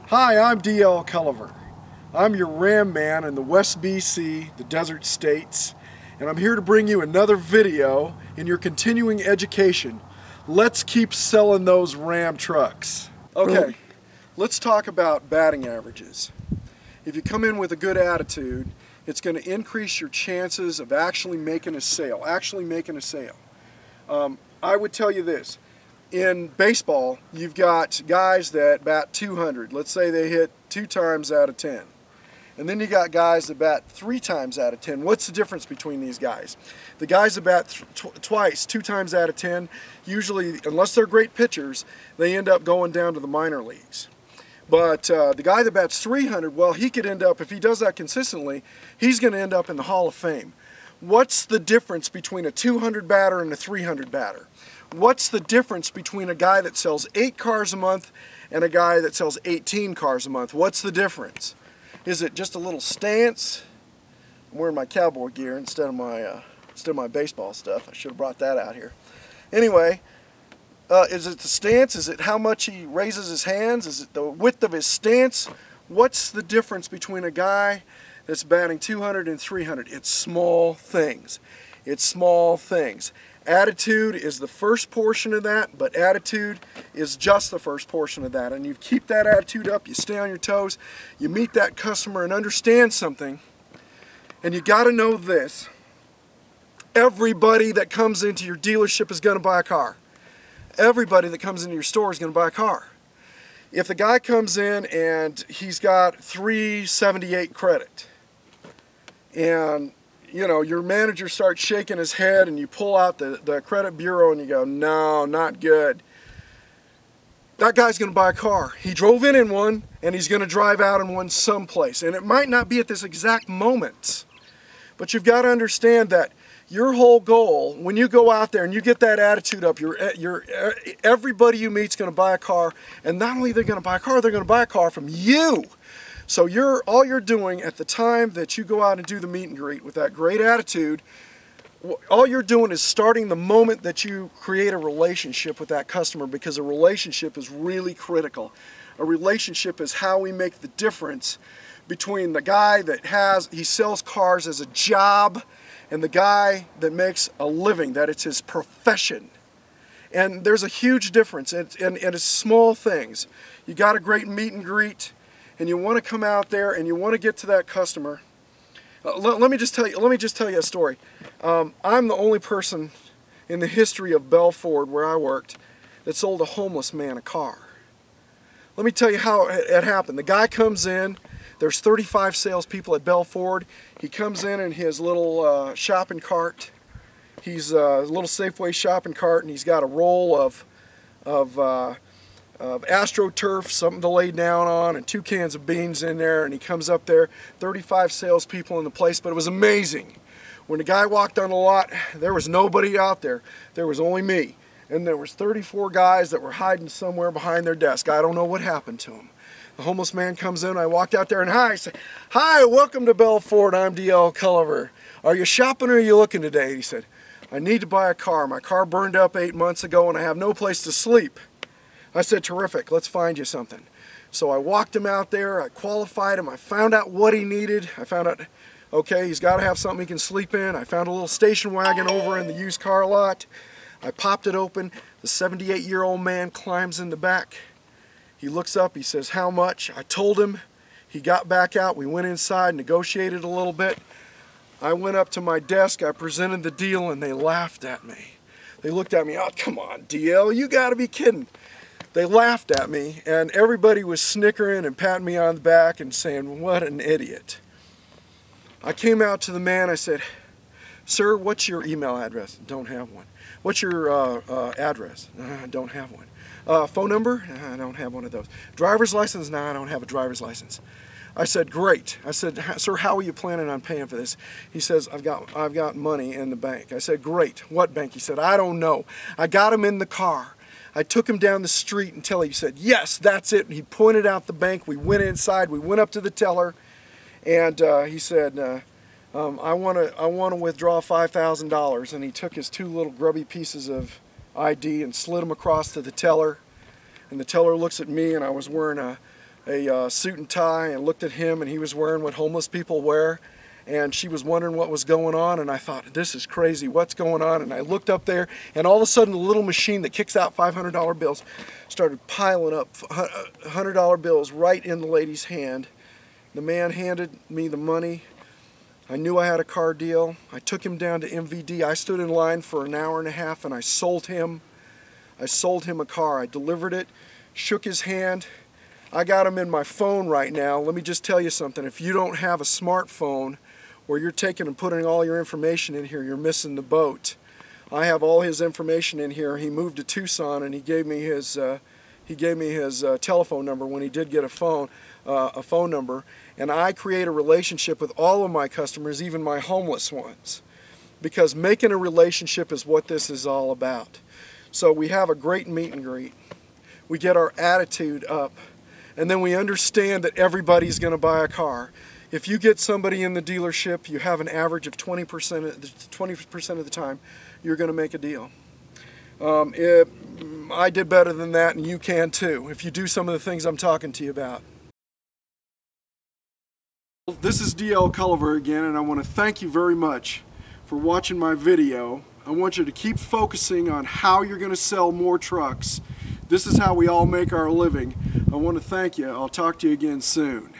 Hi, I'm D.L. Culiver. I'm your Ram man in the West BC, the Desert States, and I'm here to bring you another video in your continuing education. Let's keep selling those Ram trucks. Okay, let's talk about batting averages. If you come in with a good attitude, it's going to increase your chances of actually making a sale. I would tell you this. In baseball, you've got guys that bat 200. Let's say they hit 2 times out of 10. And then you got guys that bat 3 times out of 10. What's the difference between these guys? The guys that bat twice, 2 times out of 10, usually, unless they're great pitchers, they end up going down to the minor leagues. But the guy that bats 300, well, he could end up, if he does that consistently, he's going to end up in the Hall of Fame. What's the difference between a 200 batter and a 300 batter? What's the difference between a guy that sells 8 cars a month and a guy that sells 18 cars a month? What's the difference? Is it just a little stance? I'm wearing my cowboy gear instead of my baseball stuff. I should have brought that out here. Anyway, is it the stance? Is it how much he raises his hands? Is it the width of his stance? What's the difference between a guy that's batting 200 and 300? It's small things. It's small things. Attitude is the first portion of that, but attitude is just the first portion of that. And you keep that attitude up, you stay on your toes, you meet that customer and understand something. And you got to know this. Everybody that comes into your dealership is going to buy a car. Everybody that comes into your store is going to buy a car. If the guy comes in and he's got 378 credit, and you know, your manager starts shaking his head and you pull out the credit bureau and you go, no, not good. That guy's going to buy a car. He drove in one and he's going to drive out in one someplace. And it might not be at this exact moment, but you've got to understand that your whole goal, when you go out there and you get that attitude up, everybody you meet's going to buy a car. And not only are they going to buy a car, they're going to buy a car from you. So all you're doing at the time that you go out and do the meet and greet with that great attitude, all you're doing is starting the moment that you create a relationship with that customer, because a relationship is really critical. A relationship is how we make the difference between the guy that he sells cars as a job and the guy that makes a living, that it's his profession. And there's a huge difference, and it's small things. You got a great meet and greet, and you want to come out there and you want to get to that customer. Let me just tell you a story. I'm the only person in the history of Bell Ford, where I worked, that sold a homeless man a car. Let me tell you how it happened. The guy comes in. There's 35 salespeople at Bell Ford. He comes in his little shopping cart. He's a little Safeway shopping cart, and he's got a roll of AstroTurf, something to lay down on, and 2 cans of beans in there. And he comes up there, 35 salespeople in the place, but it was amazing. When the guy walked on the lot, there was nobody out there. There was only me. And there was 34 guys that were hiding somewhere behind their desk. I don't know what happened to them. The homeless man comes in, I walked out there and I said, "Hi, welcome to Bell Ford, I'm D.L. Culiver. Are you shopping or are you looking today?" He said, "I need to buy a car. My car burned up 8 months ago and I have no place to sleep." I said, "Terrific, let's find you something." So I walked him out there, I qualified him, I found out what he needed. I found out, okay, he's got to have something he can sleep in. I found a little station wagon over in the used car lot. I popped it open. The 78-year-old man climbs in the back. He looks up, he says, "How much?" I told him. He got back out, we went inside, negotiated a little bit. I went up to my desk, I presented the deal, and they laughed at me. They looked at me, "Oh, come on, DL, you got to be kidding." They laughed at me, and everybody was snickering and patting me on the back and saying, "What an idiot." I came out to the man, I said, "Sir, what's your email address?" "Don't have one." "What's your address?" "I don't have one." "Phone number?" "I don't have one of those." "Driver's license?" "No, I don't have a driver's license." I said, "Great." I said, "Sir, how are you planning on paying for this?" He says, I've got money in the bank." I said, "Great. What bank?" He said, "I don't know. I got him in the car. I took him down the street until he said, 'Yes, that's it.'" And he pointed out the bank. We went inside. We went up to the teller, and he said, I want to withdraw $5,000." And he took his 2 little grubby pieces of ID and slid them across to the teller. And the teller looks at me, and I was wearing a a suit and tie and looked at him, and he was wearing what homeless people wear. And she was wondering what was going on, and I thought, this is crazy, what's going on? And I looked up there, and all of a sudden the little machine that kicks out $500 bills started piling up $100 bills right in the lady's hand. The man handed me the money. I knew I had a car deal. I took him down to MVD. I stood in line for an hour and a half, and I sold him a car. I delivered it, shook his hand. I got him in my phone right now. Let me just tell you something. If you don't have a smartphone where you're taking and putting all your information in here, you're missing the boat. I have all his information in here. He moved to Tucson, and he gave me his telephone number when he did get a phone number. And I create a relationship with all of my customers, even my homeless ones, because making a relationship is what this is all about. So we have a great meet and greet. We get our attitude up, and then we understand that everybody's going to buy a car. If you get somebody in the dealership, you have an average of 20% of the time you're going to make a deal. I did better than that, and you can too, if you do some of the things I'm talking to you about. This is DL Culiver again, and I want to thank you very much for watching my video. I want you to keep focusing on how you're going to sell more trucks. This is how we all make our living. I want to thank you. I'll talk to you again soon.